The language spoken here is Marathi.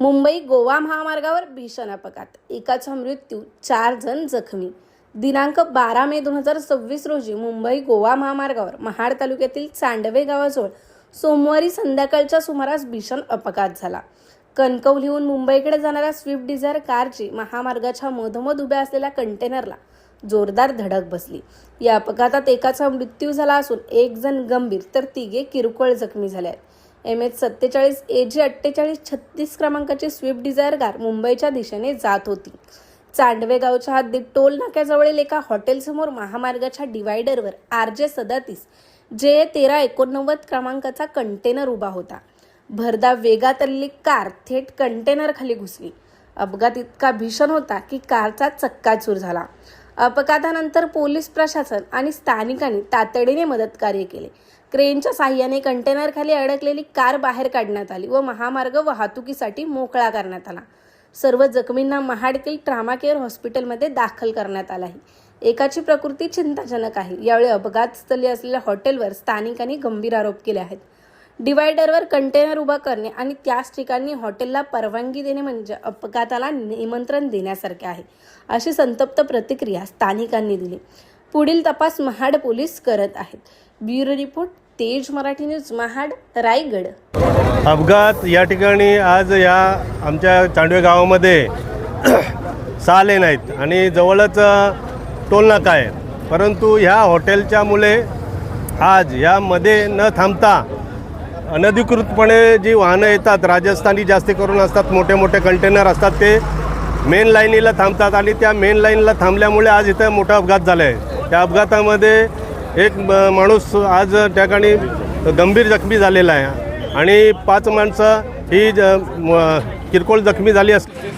मुंबई गोवा महामार्गावर भीषण अपघात, एकाचा मृत्यू, 4 जण जखमी। दिनांक 12 मे 2026 रोजी मुंबई गोवा महामार्गावर महाड तालुक्यातील चांडवे गावाजवळ सोमवारी संध्याकाळच्या सुमारास भीषण अपघात झाला। कणकवलीहून मुंबईकडे जाणाऱ्या स्विफ्ट डिझायर कारची महामार्गाच्या मधोमध उभ्या असलेल्या कंटेनरला जोरदार धडक बसली। या अपघातात एकाचा मृत्यू झाला असून 1 जण गंभीर तर 3 किरकोळ जखमी झाले आहेत। MH47 AG 4836 क्रमांकाची स्विफ्ट डिझायर कार मुंबईच्या दिशेने जात होती। चांडवे गावच्या हद्दीत टोल नाक्याजवळील एका हॉटेलसमोर महामार्गाच्या डिवायडरवर RJ 37 JA 1389 क्रमांकाचा कंटेनर उभा होता। भरधाव वेगात आलेली कार थेट कंटेनर खाली घुसली। अपघात इतका भीषण होता की कारचा चक्काचूर झाला। अपघातानंतर पोलीस प्रशासन आणि स्थानिकांनी तातडीने मदतकार्य केले। क्रेनच्या साहाय्याने कंटेनर खाली अडकलेली कार बाहेर काढण्यात आली व महामार्ग वाहतुकीसाठी मोकळा करण्यात आला। सर्व जखमींना महाडतील ट्रामा केअर हॉस्पिटलमध्ये दाखल करण्यात आलं आहे। एकाची प्रकृती चिंताजनक आहे। यावेळी अपघातस्थळी असलेल्या हॉटेलवर स्थानिकांनी गंभीर आरोप केले आहेत। डिवायडरवर कंटेनर उभा करणे आणि त्याच ठिकाणी हॉटेलला परवानगी देणे म्हणजे अपघाताला निमंत्रण देण्यासारखे आहे, अशी संतप्त प्रतिक्रिया स्थानिकांनी दिली। पुढील तपास महाड पोलीस करत आहेत। ब्युरो रिपोर्ट, तेज मराठी न्यूज, महाड, रायगड। अपघात या ठिकाणी आज या आमच्या चांडवे गावामध्ये 6 लेन आहेत आणि जवळच टोल नाका आहे, परंतु ह्या हॉटेलच्या मुले आज यामध्ये न थांबता अनधिकृतपणे जी वाहनं येतात, राजस्थानी जास्त करून असतात, मोठे मोठे कंटेनर असतात, ते मेन लाईनीला थांबतात आणि त्या मेन लाईनला थांबल्यामुळे आज इथं मोठा अपघात झाला आहे। त्या अपघातामध्ये एक माणूस आज त्या ठिकाणी गंभीर जखमी झालेला आहे आणि 5 माणसं ही किरकोळ जखमी झाली असते।